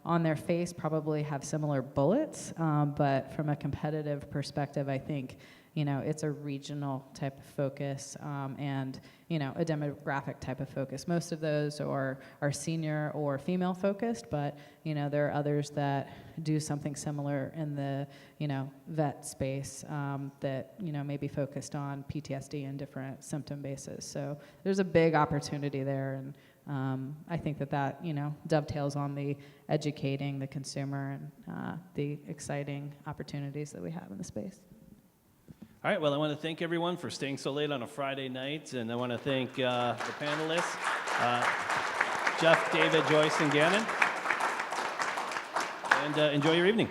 on their face probably have similar bullets, but from a competitive perspective, I think, it's a regional type of focus and, a demographic type of focus. Most of those are senior or female focused, but, there are others that do something similar in the, vet space that, may be focused on PTSD and different symptom bases. So there's a big opportunity there, and I think that, dovetails on the educating the consumer and the exciting opportunities that we have in the space. All right, well, I want to thank everyone for staying so late on a Friday night, and I want to thank the panelists, Jeff, David, Joyce, and Gannon, and enjoy your evening.